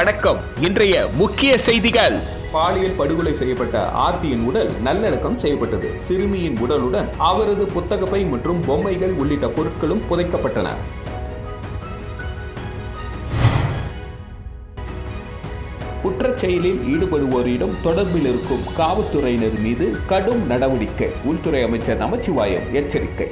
வணக்கம். இன்றைய முக்கிய செய்திகள். பாலியல் படுகொலை செய்யப்பட்ட ஆர்த்தியின் உடல் நல்லடக்கம் செய்யப்பட்டது. சிறுமியின் உடலுடன் அவரது புத்தகப்பை மற்றும் பொம்மைகள் உள்ளிட்ட பொருட்களும் புதைக்கப்பட்டன. குற்றச் செயலில் ஈடுபடுவோரிடம் தொடர்பில் இருக்கும் காவல்துறையினர் மீது கடும் நடவடிக்கை. உள்துறை அமைச்சர் நமச்சிவாயம் எச்சரிக்கை.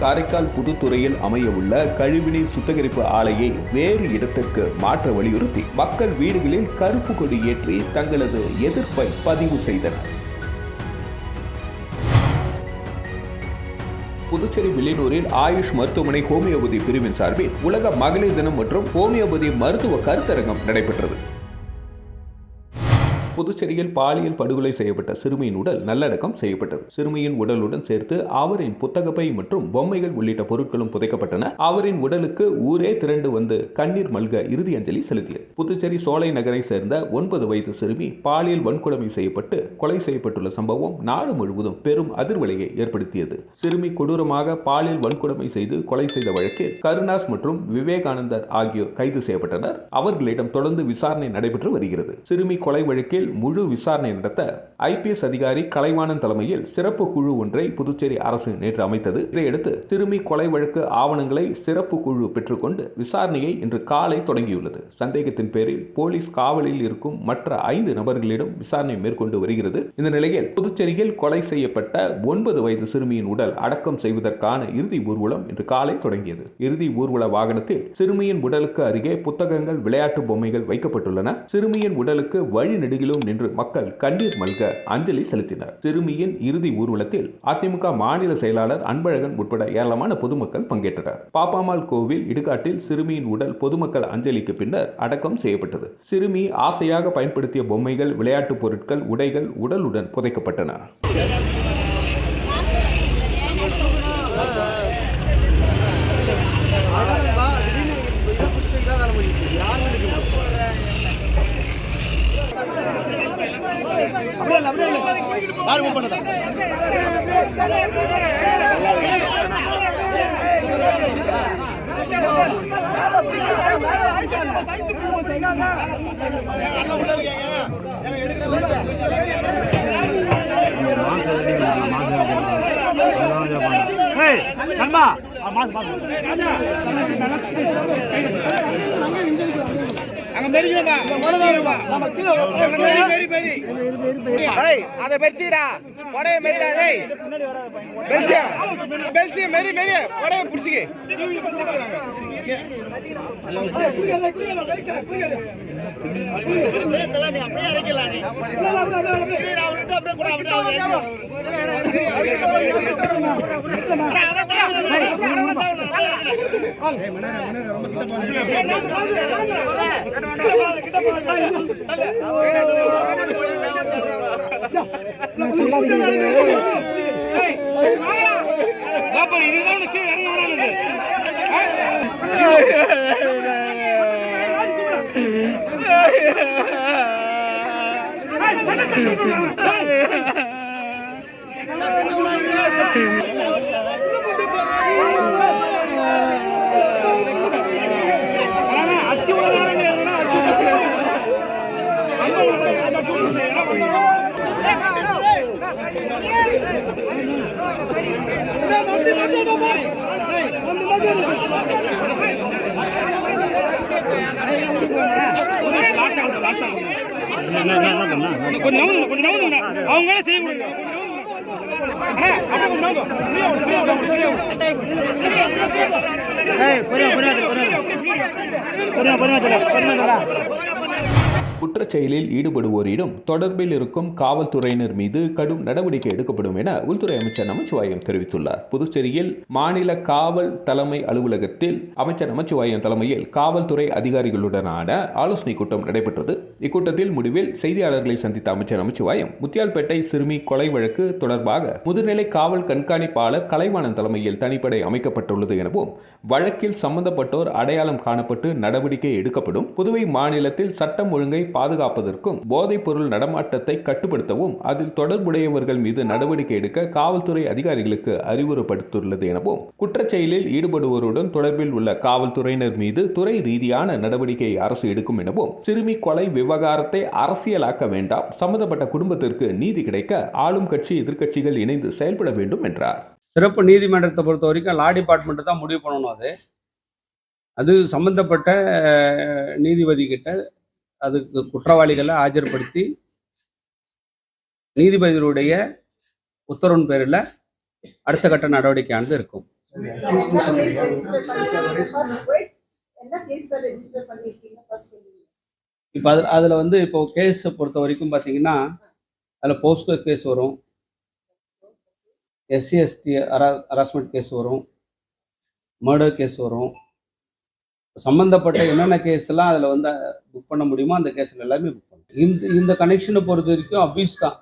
காரைக்கால் புதுத்துறையில் அமையவுள்ள கழிவுநீர் சுத்திகரிப்பு ஆலையை வேறு இடத்திற்கு மாற்ற வலியுறுத்தி மக்கள் வீடுகளில் கருப்பு கொடி ஏற்றி தங்களது எதிர்ப்பை பதிவு செய்தனர். புதுச்சேரி வில்லியனூரில் ஆயுஷ் மருத்துவமனை ஹோமியோபதி பிரிவின் சார்பில் உலக மகளிர் தினம் மற்றும் ஹோமியோபதி மருத்துவ கருத்தரங்கம் நடைபெற்றது. புதுச்சேரியில் பாலியல் படுகொலை செய்யப்பட்ட சிறுமியின் உடல் நல்லடக்கம் செய்யப்பட்டது. சிறுமியின் உடலுடன் சேர்த்து அவரின் புத்தகப்பை மற்றும் பொம்மைகள் உள்ளிட்ட பொருட்களும் புதைக்கப்பட்டன. அவரின் உடலுக்கு ஊரே திரண்டு வந்து கண்ணீர் மல்க இறுதி அஞ்சலி செலுத்தியது. புதுச்சேரி சோலை நகரை சேர்ந்த 9 வயது சிறுமி பாலியல் வன்கொடுமை செய்யப்பட்டு கொலை செய்யப்பட்டுள்ள சம்பவம் நாடு முழுவதும் பெரும் அதிர்வலையை ஏற்படுத்தியது. சிறுமி கொடூரமாக பாலியல் வன்கொடுமை செய்து கொலை செய்த வழக்கில் கருணாஸ் மற்றும் விவேகானந்தர் ஆகியோர் கைது செய்யப்பட்டனர். அவர்களிடம் தொடர்ந்து விசாரணை நடைபெற்று வருகிறது. சிறுமி கொலை வழக்கில் முழு விசாரணை நடத்த IPS அதிகாரி கலைவாணன் தலைமையில் சிறப்பு குழு ஒன்றை புதுச்சேரி அரசு நேற்று அமைத்தது. இதையடுத்து சிறுமி கொலை வழக்கு ஆவணங்களை சிறப்பு குழு பெற்றுக்கொண்டு விசாரணையை இன்று காலை தொடங்கியுள்ளது. சந்தேகத்தின் பேரில் போலீஸ் காவலில் இருக்கும் மற்ற 5 நபர்களிடம் விசாரணை மேற்கொண்டு வருகிறது. இந்த நிலையில் புதுச்சேரியில் கொலை செய்யப்பட்ட 9 வயது சிறுமியின் உடல் அடக்கம் செய்வதற்கான இறுதி ஊர்வலம் இன்று காலை தொடங்கியது. இறுதி ஊர்வல வாகனத்தில் சிறுமியின் உடலுக்கு அருகே புத்தகங்கள், விளையாட்டு பொம்மைகள் வைக்கப்பட்டுள்ளன. சிறுமியின் உடலுக்கு வழி நெடுகிலும் நின்று மக்கள் கண்ணீர் மல்க அஞ்சலி செலுத்தினர். சிறுமியின் இறுதி ஊர்வலத்தில் அதிமுக மாநில செயலாளர் அன்பழகன் உட்பட ஏராளமான பொதுமக்கள் பங்கேற்றனர். பாப்பாமால் கோவில் இடுகாட்டில் சிறுமியின் உடல் பொதுமக்கள் அஞ்சலிக்கு பின்னர் அடக்கம் செய்யப்பட்டது. சிறுமி ஆசையாக பயன்படுத்திய பொம்மைகள், விளையாட்டு பொருட்கள், உடைகள் உடலுடன் புதைக்கப்பட்டன. அதை பெருச்சிடா உடைய மெரிடாதே பெல்சிய மெரி மெரி உடைய பிடிச்சிக்கு அவங்களே செய்ய முடியும். குற்றச் செயலில் ஈடுபடுவோரிடம் தொடர்பில் இருக்கும் காவல்துறையினர் மீது கடும் நடவடிக்கை எடுக்கப்படும் என உள்துறை அமைச்சர் நமச்சிவாயம் தெரிவித்துள்ளார். புதுச்சேரியில் மாநில காவல் தலைமை அலுவலகத்தில் அமைச்சர் நமச்சிவாயம் தலைமையில் காவல்துறை அதிகாரிகளுடனான ஆலோசனை கூட்டம் நடைபெற்றது. இக்கூட்டத்தில் முடிவில் செய்தியாளர்களை சந்தித்த அமைச்சர் நமச்சிவாயம் முத்தியால்பேட்டை சிறுமி கொலை வழக்கு தொடர்பாக முதுநிலை காவல் கண்காணிப்பாளர் கலைவாணன் தலைமையில் தனிப்படை அமைக்கப்பட்டுள்ளது எனவும் வழக்கில் சம்பந்தப்பட்டோர் அடையாளம் காணப்பட்டு நடவடிக்கை எடுக்கப்படும். புதுவை மாநிலத்தில் சட்டம் ஒழுங்கை பாதுகாப்பதற்கும் போதைப் பொருள் நடமாட்டத்தை கட்டுப்படுத்தவும் அதில் தொடர்புடையவர்கள் மீது நடவடிக்கை எடுக்க காவல்துறை அதிகாரிகளுக்கு அறிவுறுத்தப்பட்டுள்ளது எனவும் குற்றச்செயலில் ஈடுபடுவோருடன் தொடர்பில் உள்ள காவல்துறையினர் மீது துறை ரீதியான நடவடிக்கையை அரசு எடுக்கும் எனவும் சிறுமி கொலை விவகாரத்தை அரசியலாக்க வேண்டாம், சம்பந்தப்பட்ட குடும்பத்திற்கு நீதி கிடைக்க ஆளும் கட்சி எதிர்க்கட்சிகள் இணைந்து செயல்பட வேண்டும் என்றார். சிறப்பு நீதிமன்றத்தை பொறுத்த வரைக்கும் லா டிபார்ட்மெண்ட் தான் முடிவு பண்ணணும். அது சம்பந்தப்பட்ட நீதிபதி கிட்ட அதுக்கு குற்றவாளிகளை ஆஜர்படுத்தி நீதிபதியுடைய உத்தரவின் பேரில் அடுத்த கட்ட நடவடிக்கையானது இருக்கும். இப்போ அதில் வந்து இப்போ கேஸை பொறுத்த வரைக்கும் பார்த்தீங்கன்னா அதில் போஸ்கோ கேஸ் வரும், SC/ST ஹராஸ்மெண்ட் கேஸ் வரும், மர்டர் கேஸ் வரும். சம்மந்தப்பட்ட என்னென்ன கேஸ்லாம் அதில் வந்து புக் பண்ண முடியுமோ அந்த கேஸில் எல்லாமே புக் பண்ணும். இந்த கனெக்ஷனை பொறுத்த வரைக்கும் அபியூஸ் தான்,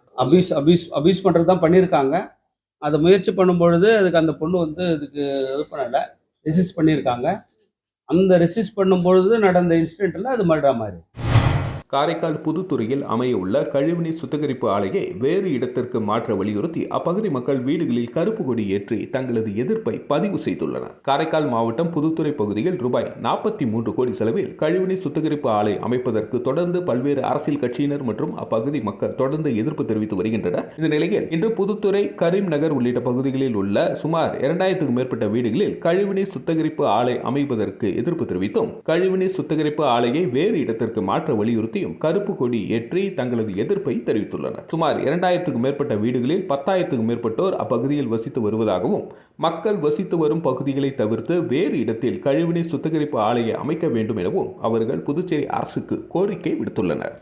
அபியூஸ் பண்ணுறது தான் பண்ணியிருக்காங்க. அதை முயற்சி பண்ணும்பொழுது அதுக்கு அந்த பொண்ணு வந்து இதுக்கு இது பண்ணலை, ரெசிஸ்ட் பண்ணியிருக்காங்க. அந்த ரெசிஸ்ட் பண்ணும்பொழுது நடந்த இன்சிடென்ட்டில் அது மர்டரா மாதிரி. காரைக்கால் புதுத்துறையில் அமைய உள்ள கழிவுநீர் சுத்திகரிப்பு ஆலையை வேறு இடத்திற்கு மாற்ற வலியுறுத்தி அப்பகுதி மக்கள் வீடுகளில் கருப்பு கொடி ஏற்றி தங்களது எதிர்ப்பை பதிவு செய்துள்ளனர். காரைக்கால் மாவட்டம் புதுத்துறை பகுதியில் ரூபாய் 43 கோடி செலவில் கழிவுநீர் சுத்திகரிப்பு ஆலை அமைப்பதற்கு தொடர்ந்து பல்வேறு அரசியல் கட்சியினர் மற்றும் அப்பகுதி மக்கள் தொடர்ந்து எதிர்ப்பு தெரிவித்து வருகின்றனர். இந்த நிலையில் இன்று புதுத்துறை, கரீம் நகர் உள்ளிட்ட பகுதிகளில் உள்ள சுமார் 2000க்கும் மேற்பட்ட வீடுகளில் கழிவுநீர் சுத்திகரிப்பு ஆலை அமைப்பதற்கு எதிர்ப்பு தெரிவித்தும் கழிவுநீர் சுத்திகரிப்பு ஆலையை வேறு இடத்திற்கு மாற்ற வலியுறுத்தி கருப்பு கொடி ஏற்றி தங்களது எதிர்ப்பை தெரிவித்துள்ளனர். சுமார் 2000க்கும் மேற்பட்ட வீடுகளில் 10,000க்கும் மேற்பட்டோர் அப்பகுதியில் வசித்து வருவதாகவும் மக்கள் வசித்து வரும் பகுதிகளை தவிர்த்து வேறு இடத்தில் கழிவுநீர் சுத்திகரிப்பு ஆலையை அமைக்க வேண்டும் எனவும் அவர்கள் புதுச்சேரி அரசுக்கு கோரிக்கை விடுத்துள்ளனர்.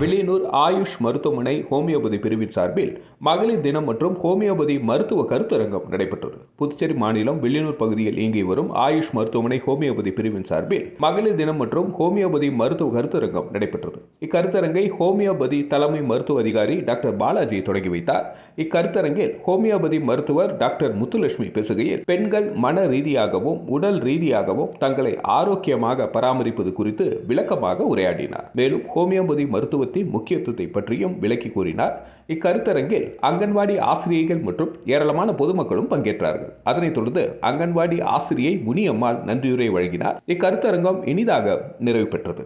வில்லியனூர் ஆயுஷ் மருத்துவமனை ஹோமியோபதி பிரிவின் சார்பில் மகளிர் தினம் மற்றும் ஹோமியோபதி மருத்துவ கருத்தரங்கம் நடைபெற்றது. புதுச்சேரி மாநிலம் வில்லியனூர் பகுதியில் இயங்கி வரும் ஆயுஷ் மருத்துவமனை ஹோமியோபதி பிரிவின் சார்பில் மகளிர் தினம் மற்றும் ஹோமியோபதி மருத்துவ கருத்தரங்கம் நடைபெற்றது. இக்கருத்தரங்கை ஹோமியோபதி தலைமை மருத்துவ அதிகாரி டாக்டர் பாலாஜி தொடங்கி வைத்தார். இக்கருத்தரங்கில் ஹோமியோபதி மருத்துவர் டாக்டர் முத்துலட்சுமி பேசுகையில் பெண்கள் மன ரீதியாகவும் உடல் ரீதியாகவும் தங்களை ஆரோக்கியமாக பராமரிப்பது குறித்து விளக்கமாக உரையாடினார். மேலும் ஹோமியோபதி மருத்துவ முக்கியத்துவத்தை பற்றியும் விளக்கி கூறினார். இக்கருத்தரங்கில் அங்கன்வாடி ஆசிரியர்கள் மற்றும் ஏராளமான பொதுமக்களும் பங்கேற்றார்கள். அதனைத் தொடர்ந்து அங்கன்வாடி ஆசிரியை முனியம்மாள் நன்றியுரை வழங்கினார். இக்கருத்தரங்கம் இனிதாக நிறைவு பெற்றது.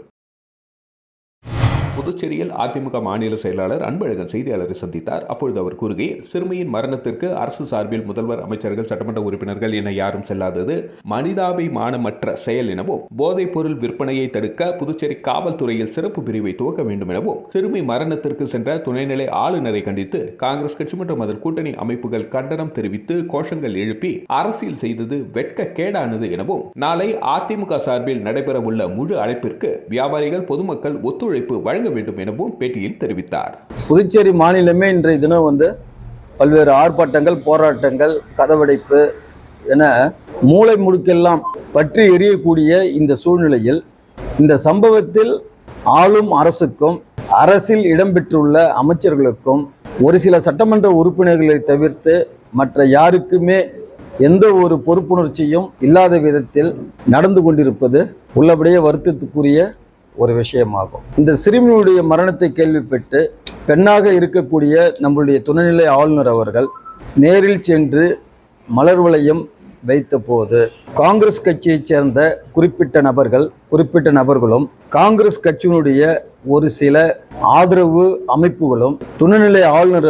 புதுச்சேரியில் அதிமுக மாநில செயலாளர் அன்பழகன் செய்தியாளரை சந்தித்தார். அப்பொழுது அவர் கூறுகையில், சிறுமியின் மரணத்திற்கு அரசு சார்பில் முதல்வர், அமைச்சர்கள், சட்டமன்ற உறுப்பினர்கள் என யாரும் செல்லாதது மனிதாபிமானமற்ற செயல் எனவும் போதைப் பொருள் விற்பனையை தடுக்க புதுச்சேரி காவல்துறையில் சிறப்பு பிரிவை துவக்க வேண்டும் எனவும் சிறுமி மரணத்திற்கு சென்ற துணைநிலை ஆளுநரை கண்டித்து காங்கிரஸ் கட்சி மற்றும் அதன் கூட்டணி அமைப்புகள் கண்டனம் தெரிவித்து கோஷங்கள் எழுப்பி அரசியல் செய்தது வெட்கக்கேடானது எனவும் நாளை அதிமுக சார்பில் நடைபெறவுள்ள முழு அழைப்பிற்கு வியாபாரிகள், பொதுமக்கள் ஒத்துழைப்பு வழங்க வேண்டும் எனவும் பேட்டியில் தெரிவித்தார். புதுச்சேரி மாநிலமே இன்றைய தினம் பல்வேறு ஆர்ப்பாட்டங்கள், போராட்டங்கள், கதவடைப்பு என மூளை முடுக்கெல்லாம் பற்றி எரியக்கூடிய இந்த சூழ்நிலையில் இந்த சம்பவத்தில் ஆளும் அரசுக்கும் அரசில் இடம்பெற்றுள்ள அமைச்சர்களுக்கும் ஒரு சில சட்டமன்ற உறுப்பினர்களை தவிர்த்து மற்ற யாருக்குமே எந்த ஒரு பொறுப்புணர்ச்சியும் இல்லாத விதத்தில் நடந்து கொண்டிருப்பது உள்ளபடியே வருத்தத்துக்குரிய ஒரு விஷயமாகும். இந்த சிறுமியுடைய மரணத்தை கேள்விப்பட்டு பெண்ணாக இருக்கக்கூடிய நம்முடைய துணைநிலை ஆளுநர் அவர்கள் நேரில் சென்று மலர் வளையம் வைத்த போது காங்கிரஸ் கட்சியைச் சேர்ந்த குறிப்பிட்ட நபர்களும் காங்கிரஸ் கட்சியினுடைய ஒரு சில ஆதரவு அமைப்புகளும் துணைநிலை ஆளுநர்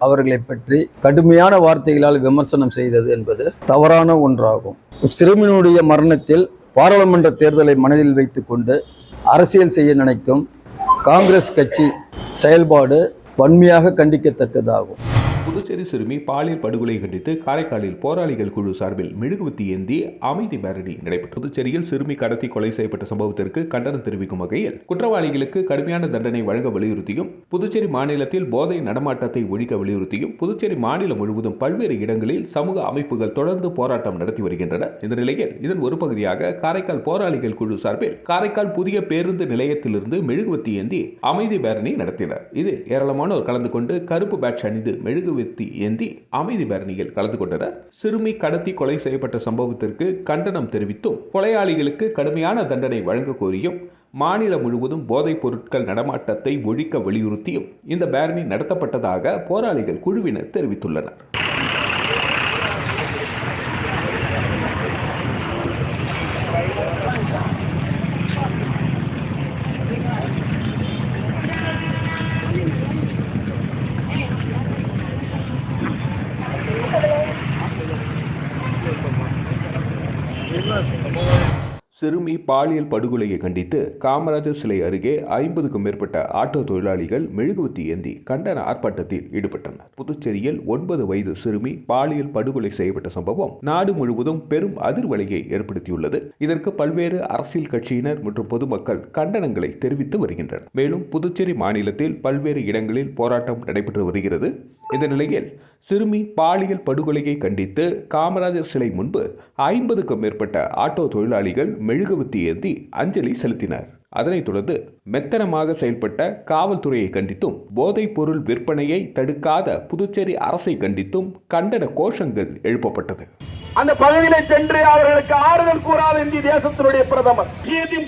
அவர்களை பற்றி கடுமையான வார்த்தைகளால் விமர்சனம் செய்தது என்பது தவறான ஒன்றாகும். சிறுமியினுடைய மரணத்தில் பாராளுமன்ற தேர்தலை மனதில் வைத்துக் கொண்டு அரசியல் செய்ய நினைக்கும் காங்கிரஸ் கட்சி செயல்பாடு வன்மையாக கண்டிக்கத்தக்கதாகும். புதுச்சேரி சிறுமி பாலியல் படுகொலை கண்டித்து காரைக்காலில் போராளிகள் குழு சார்பில் மெழுகுவர்த்தி ஏந்தி அமைதி பேரணி நடைபெற்றது. புதுச்சேரியில் சிறுமி கடத்தி கொலை செய்யப்பட்ட சம்பவத்திற்கு கண்டனம் தெரிவிக்கும் வகையில் குற்றவாளிகளுக்கு கடுமையான தண்டனை வழங்க வலியுறுத்தியும், புதுச்சேரி மாநிலத்தில் போதை நடமாட்டத்தை ஒழிக்க வலியுறுத்தியும் புதுச்சேரி மாநிலம் முழுவதும் பல்வேறு இடங்களில் சமூக அமைப்புகள் தொடர்ந்து போராட்டம் நடத்தி வருகின்றன. இந்த நிலையில் இதன் ஒரு பகுதியாக காரைக்கால் போராளிகள் குழு சார்பில் காரைக்கால் புதிய பேருந்து நிலையத்திலிருந்து மெழுகுவர்த்தி ஏந்தி அமைதி பேரணி நடத்தினர். இதில் ஏராளமானோர் கலந்து கொண்டு கருப்பு பேட்ச் அணிந்து மெழுகுவர்த்தி ஏந்தி அமைதி பேரணியில் கலந்து கொண்டனர். சிறுமி கடத்தி கொலை செய்யப்பட்ட சம்பவத்திற்கு கண்டனம் தெரிவித்தும், கொலையாளிகளுக்கு கடுமையான தண்டனை வழங்க கோரியும், மாநிலம் முழுவதும் போதைப் பொருட்கள் நடமாட்டத்தை ஒழிக்க வலியுறுத்தியும் இந்த பேரணி நடத்தப்பட்டதாக போராளிகள் குழுவினர் தெரிவித்துள்ளனர். சிறுமி பாலியல் படுகொலையை கண்டித்து காமராஜர் சிலை அருகே 50க்கும் மேற்பட்ட ஆட்டோ தொழிலாளிகள் மெழுகுவர்த்தி ஏந்தி கண்டன ஆர்ப்பாட்டத்தில் ஈடுபட்டனர். புதுச்சேரியில் 9 வயது சிறுமி பாலியல் படுகொலை செய்யப்பட்ட சம்பவம் நாடு முழுவதும் பெரும் அதிர்வலையை ஏற்படுத்தியுள்ளது. இதற்கு பல்வேறு அரசியல் கட்சியினர் மற்றும் பொதுமக்கள் கண்டனங்களை தெரிவித்து வருகின்றனர். மேலும் புதுச்சேரி மாநிலத்தில் பல்வேறு இடங்களில் போராட்டம் நடைபெற்று வருகிறது. இந்த நிலையில் சிறுமி பாலியல் படுகொலையை கண்டித்து காமராஜர் சிலை முன்பு 50க்கும் மேற்பட்ட ஆட்டோ தொழிலாளிகள் மெழுகுவர்த்தி ஏந்தி அஞ்சலி செலுத்தினர். அதனைத் தொடர்ந்து மெத்தனமாக செயல்பட்ட காவல்துறையை கண்டித்தும், போதைப் பொருள் விற்பனையை தடுக்காத புதுச்சேரி அரசை கண்டித்தும் கண்டன கோஷங்கள் எழுப்பப்பட்டது. அந்த பகுதியில சென்று அவர்களுக்கு ஆறுதல் கூறாத இந்திய தேசத்தினுடைய பிரதமர்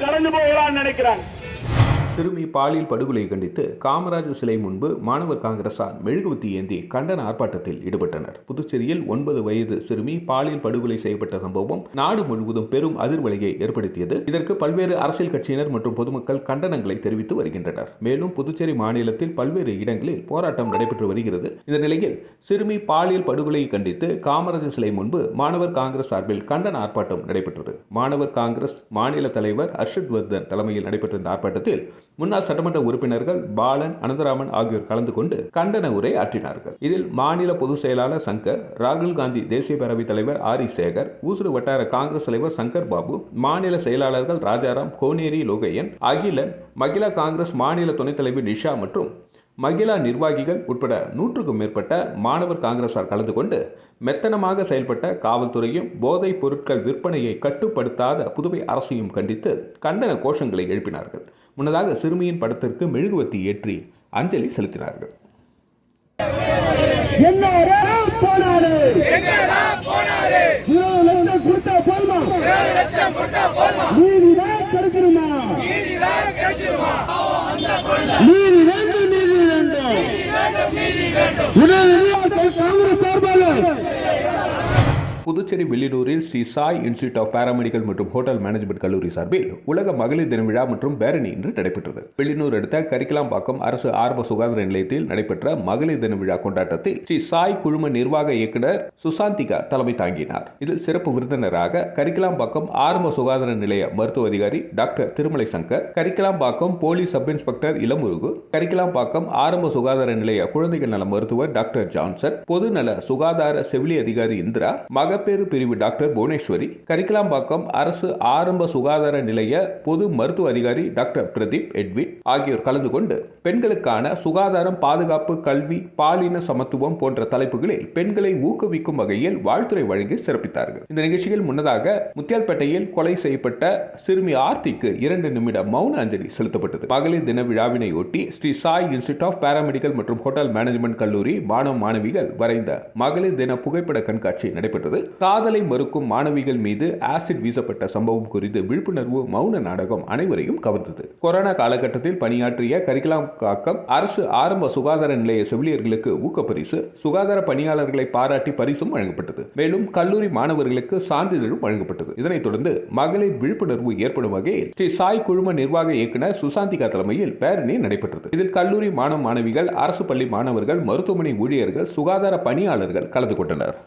கடந்து போகலான்னு நினைக்கிறாங்க. சிறுமி பாலியல் படுகொலையை கண்டித்து காமராஜர் சிலை முன்பு மாணவர் காங்கிரசார் மெழுகுவர்த்தி ஏந்தி கண்டன ஆர்ப்பாட்டத்தில் ஈடுபட்டனர். புதுச்சேரியில் 9 வயது சிறுமி பாலியல் படுகொலை செய்யப்பட்ட சம்பவம் நாடு முழுவதும் பெரும் அதிர்வலையை ஏற்படுத்தியது. இதற்கு பல்வேறு அரசியல் கட்சியினர் மற்றும் பொதுமக்கள் கண்டனங்களை தெரிவித்து வருகின்றனர். மேலும் புதுச்சேரி மாநிலத்தில் பல்வேறு இடங்களில் போராட்டம் நடைபெற்று வருகிறது. இந்த நிலையில் சிறுமி பாலியல் படுகொலையை கண்டித்து காமராஜர் சிலை முன்பு மாணவர் காங்கிரஸ் சார்பில் கண்டன ஆர்ப்பாட்டம் நடைபெற்றது. மாணவர் காங்கிரஸ் மாநில தலைவர் ஹர்ஷத் வர்தன் தலைமையில் நடைபெற்ற இந்த ஆர்ப்பாட்டத்தில் முன்னாள் சட்டமன்ற உறுப்பினர்கள் பாலன், அனந்தராமன் ஆகியோர் கலந்து கொண்டு கண்டன உரை ஆற்றினார்கள். இதில் மாநில பொதுச் செயலாளர் சங்கர், ராகுல் காந்தி தேசிய பேரவைத் தலைவர் ஆரி சேகர், ஊசுடு வட்டார காங்கிரஸ் தலைவர் சங்கர் பாபு, மாநில செயலாளர்கள் ராஜாராம், கோனேரி லோகையன், அகிலன், மகிழா காங்கிரஸ் மாநில துணைத் தலைவர் நிஷா மற்றும் மகிழா நிர்வாகிகள் உட்பட 100க்கும் மேற்பட்ட மாணவர் காங்கிரசார் கலந்து கொண்டு மெத்தனமாக செயல்பட்ட காவல்துறையும் போதைப் பொருட்கள் விற்பனையை கட்டுப்படுத்தாத புதுவை அரசையும் கண்டித்து கண்டன கோஷங்களை எழுப்பினார்கள். முன்னதாக சிறுமியின் படத்திற்கு மெழுகுவர்த்தி ஏற்றி அஞ்சலி செலுத்தினார்கள். புதுச்சேரி வில்லியனூரில் Sri Sai institute of paramedical மற்றும் ஹோட்டல் மேனேஜ்மெண்ட் கல்லூரி சார்பில் உலக மகளிர் தின விழா மற்றும் பேரணி இன்று நடைபெற்றது. வில்லியனூர் அடுத்த கரிக்கலாம்பாக்கம் அரசு ஆரம்ப சுகாதார நிலையத்தில் நடைபெற்ற மகளிர் தின விழா கொண்டாட்டத்தில் ஸ்ரீ சாய் குழும நிர்வாக இயக்குனர் சுசாந்திகா தலைமை தாங்கினார். இதில் சிறப்பு விருந்தினராக கரிக்கலாம்பாக்கம் ஆரம்ப சுகாதார நிலைய மருத்துவ அதிகாரி doctor Thirumalai Shankar, Karikalambakkam police sub inspector Ilamurugu, Karikalambakkam ஆரம்ப சுகாதார நிலைய குழந்தைகள் நல மருத்துவர் டாக்டர் ஜான்சன், பொதுநல சுகாதார செவிலி அதிகாரி இந்திரா, மகப்பேறு பிரிவு டாக்டர் புவனேஸ்வரி, கரிக்கலாம்பாக்கம் அரசு ஆரம்ப சுகாதார நிலைய பொது மருத்துவ அதிகாரி டாக்டர் பிரதீப் எட்வின் ஆகியோர் கலந்து கொண்டு பெண்களுக்கான சுகாதாரம், பாதுகாப்பு, கல்வி, பாலின சமத்துவம் போன்ற தலைப்புகளில் பெண்களை ஊக்குவிக்கும் வகையில் வாழ்த்துரை வழங்கி சிறப்பித்தார்கள். இந்த நிகழ்ச்சியில் முன்னதாக முத்தியால்பேட்டையில் கொலை செய்யப்பட்ட சிறுமி ஆர்த்திக்கு 2 நிமிட மௌன அஞ்சலி செலுத்தப்பட்டது. மகளிர் தின விழாவினை ஒட்டி Shri Sai institute of paramedical மற்றும் ஹோட்டல் மேனேஜ்மெண்ட் கல்லூரி மாணவ மாணவிகள் வரைந்த மகளிர் தின புகைப்பட கண்காட்சி நடைபெற்றது. காதலை மறுக்கும் மாணவிகள் மீது ஆசிட் வீசப்பட்ட சம்பவம் குறித்து விழிப்புணர்வு மௌன நாடகம் அனைவரையும் கவர்ந்தது. கொரோனா காலகட்டத்தில் பணியாற்றிய கரிக்கலாம்பாக்கம் அரசு ஆரம்ப சுகாதார நிலைய செவிலியர்களுக்கு ஊக்கப்பரிசு, சுகாதார பணியாளர்களை பாராட்டி பரிசும் வழங்கப்பட்டது. மேலும் கல்லூரி மாணவர்களுக்கு சான்றிதழும் வழங்கப்பட்டது. இதனைத் தொடர்ந்து மகளிர் விழிப்புணர்வு ஏற்படும் வகையில் ஸ்ரீ சாய் குழும நிர்வாக இயக்குனர் சுசாந்திகா தலைமையில் பேரணி நடைபெற்றது. இதில் கல்லூரி மாணவ மாணவிகள், அரசு பள்ளி மாணவர்கள், மருத்துவமனை ஊழியர்கள், சுகாதார பணியாளர்கள் கலந்து கொண்டனர்.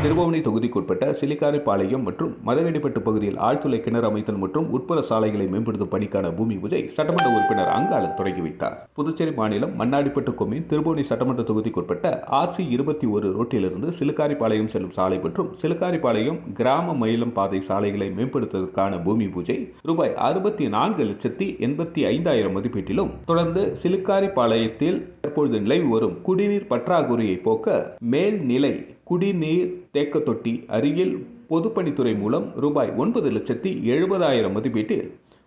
திருபுவனை தொகுதிக்குட்பட்ட சிலிக்காரிப்பாளையம் மற்றும் மதகடிப்பட்டு பகுதியில் ஆழ்துளை கிணறு அமைத்தல் மற்றும் உட்புற சாலைகளை மேம்படுத்தும் பணிக்கான பூமி பூஜை சட்டமன்ற உறுப்பினர் அங்காளன் தொடங்கி வைத்தார். புதுச்சேரி மாநிலம் மண்ணாடிப்பட்டு கொம்மின் திருபுவனை சட்டமன்ற தொகுதிக்குட்பட்ட RC 21 ரோட்டிலிருந்து சிலிக்காரிப்பாளையம் செல்லும் சாலை மற்றும் சிலிக்காரிப்பாளையம் கிராம மயிலம் பாதை சாலைகளை மேம்படுத்துவதற்கான பூமி பூஜை ரூபாய் 64,85,000 மதிப்பீட்டிலும், தொடர்ந்து சிலிக்காரிப்பாளையத்தில் தற்பொழுது நிலவி வரும் குடிநீர் பற்றாக்குறையை போக்க மேல்நிலை குடிநீர் தேக்க தொட்டி அருகில் பொதுப்பணித்துறை மூலம் ரூபாய் 9,70,000 மதிப்பீட்டில்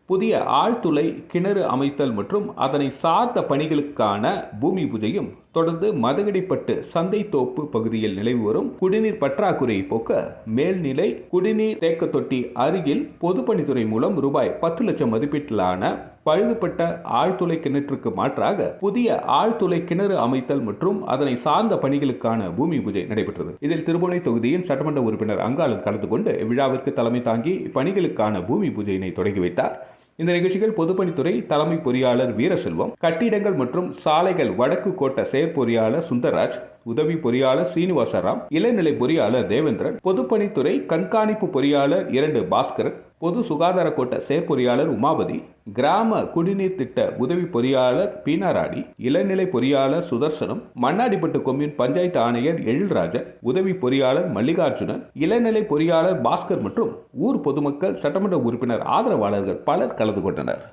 புதிய ஆழ்துளை கிணறு அமைத்தல் மற்றும் அதனை சார்ந்த பணிகளுக்கான பூமி பூஜையும், தொடர்ந்து மதகடிப்பட்டு சந்தை தோப்பு பகுதியில் நிலவி வரும் குடிநீர் பற்றாக்குறையை போக்க மேல்நிலை குடிநீர் தேக்க தொட்டி அருகில் பொதுப்பணித்துறை மூலம் ரூபாய் 10 லட்சம் மதிப்பீட்டிலான பழுதுபட்ட ஆழ்துளை கிணற்றுக்கு மாற்றாக புதிய ஆழ்துளை கிணறு அமைத்தல் மற்றும் அதனை சார்ந்த பணிகளுக்கான பூமி பூஜை நடைபெற்றது. இதில் திருபுவனை தொகுதியின் சட்டமன்ற உறுப்பினர் அங்காளன் கலந்து கொண்டு விழாவிற்கு தலைமை தாங்கி இப்பணிகளுக்கான பூமி பூஜையினை தொடங்கி வைத்தார். இந்த நிகழ்ச்சியில் பொதுப்பணித்துறை தலைமை பொறியாளர் வீரசெல்வம், கட்டிடங்கள் மற்றும் சாலைகள் வடக்கு கோட்ட செயற்பொறியாளர் சுந்தர்ராஜ், உதவி பொறியாளர் சீனிவாசராம், இளநிலை பொறியாளர் தேவேந்திரன், பொதுப்பணித்துறை கண்காணிப்பு பொறியாளர் 2 பாஸ்கரன், பொது சுகாதார கோட்ட செயற்பொறியாளர் உமாபதி, கிராம குடிநீர் திட்ட உதவி பொறியாளர் பீனாராணி, இளநிலை பொறியாளர் சுதர்சனம், மண்ணாடிப்பட்டு கொம்யூன் பஞ்சாயத்து ஆணையர் எழில்ராஜன், உதவி பொறியாளர் மல்லிகார்ஜுனன், இளநிலை பொறியாளர் பாஸ்கர் மற்றும் ஊர் பொதுமக்கள், சட்டமன்ற உறுப்பினர் ஆதரவாளர்கள் பலர் கலந்து கொண்டனர்.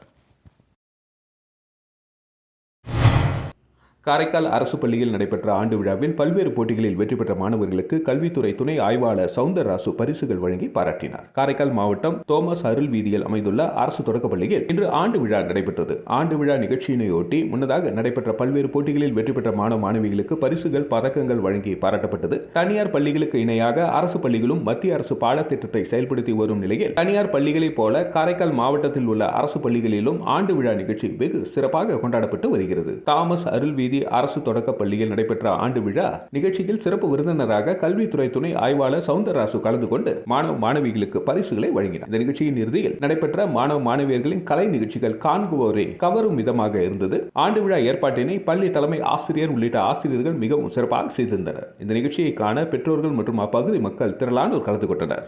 காரைக்கால் அரசு பள்ளியில் நடைபெற்ற ஆண்டு விழாவில் பல்வேறு போட்டிகளில் வெற்றி பெற்ற மாணவர்களுக்கு கல்வித்துறை துணை ஆய்வாளர் சவுந்தரராசு பரிசுகள் வழங்கி பாராட்டினார். காரைக்கால் மாவட்டம் தோமஸ் அருள் வீதியில் அமைந்துள்ள அரசு தொடக்கப் பள்ளியில் இன்று ஆண்டு விழா நடைபெற்றது. ஆண்டு விழா நிகழ்ச்சியினையொட்டி முன்னதாக நடைபெற்ற பல்வேறு போட்டிகளில் வெற்றி பெற்ற மாணவ மாணவிகளுக்கு பரிசுகள், பதக்கங்கள் வழங்கி பாராட்டப்பட்டது. தனியார் பள்ளிகளுக்கு இணையாக அரசு பள்ளிகளும் மத்திய அரசு பாடத்திட்டத்தை செயல்படுத்தி வரும் நிலையில் தனியார் பள்ளிகளைப் போல காரைக்கால் மாவட்டத்தில் உள்ள அரசு பள்ளிகளிலும் ஆண்டு விழா நிகழ்ச்சி வெகு சிறப்பாக கொண்டாடப்பட்டு வருகிறது. தாமஸ் அருள் வீதி அரசு தொடக்க பள்ளியில் நடைபெற்ற ஆண்டு விழா நிகழ்ச்சியில் சிறப்பு விருந்தினராக கல்வித்துறை துணை ஆய்வாளர் சவுந்தரராசு கலந்து கொண்டு மாணவ மாணவிகளுக்கு பரிசுகளை வழங்கினார். இந்த நிகழ்ச்சியின் இறுதியில் நடைபெற்ற மாணவ மாணவியர்களின் கலை நிகழ்ச்சிகள் காண்போரை கவரும் விதமாக இருந்தது. ஆண்டு விழா ஏற்பாட்டினை பள்ளி தலைமை ஆசிரியர் உள்ளிட்ட ஆசிரியர்கள் மிகவும் சிறப்பாக செய்திருந்தனர். இந்த நிகழ்ச்சியை காண பெற்றோர்கள் மற்றும் அப்பகுதி மக்கள் திரளானோர் கலந்து கொண்டனர்.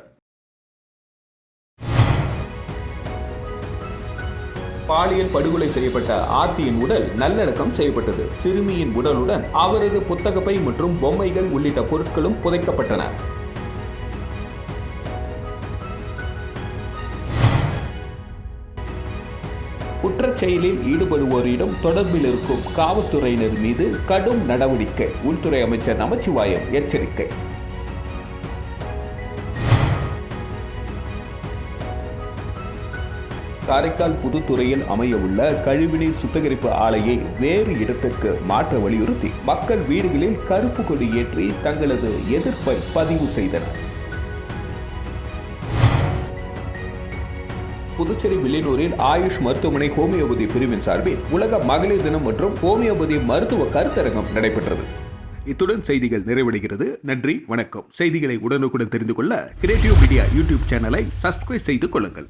பாலியல் படுகொலை செய்யப்பட்ட ஆர்த்தியின் உடல் நல்லடக்கம் செய்யப்பட்டது. சிறுமியின் உடலுடன் அவரது புத்தகப்பை மற்றும் பொம்மைகள் உள்ளிட்ட பொருட்களும் புதைக்கப்பட்டன. குற்றச் செயலில் ஈடுபடுவோரிடம் தொடர்பில் இருக்கும் காவல்துறையினர் மீது கடும் நடவடிக்கை. உள்துறை அமைச்சர் நமச்சிவாயம் எச்சரிக்கை. காரைக்கால் புதுத்துறையில் அமைய உள்ள கழிவுநீர் சுத்திகரிப்பு ஆலையை வேறு இடத்திற்கு மாற்ற வலியுறுத்தி மக்கள் வீடுகளில் கருப்பு கொடி ஏற்றி தங்களது எதிர்ப்பை பதிவு செய்தனர். புதுச்சேரி வில்லியனூரில் ஆயுஷ் மருத்துவமனை ஹோமியோபதி பிரிவின் சார்பில் உலக மகளிர் தினம் மற்றும் ஹோமியோபதி மருத்துவ கருத்தரங்கம் நடைபெற்றது. இத்துடன் செய்திகள் நிறைவடைகிறது. நன்றி, வணக்கம். செய்திகளை உடனுக்குடன் தெரிந்து கொள்ள கிரியேட்டிவ் மீடியா யூடியூப் சேனலை சப்ஸ்கிரைப் செய்து கொள்ளுங்கள்.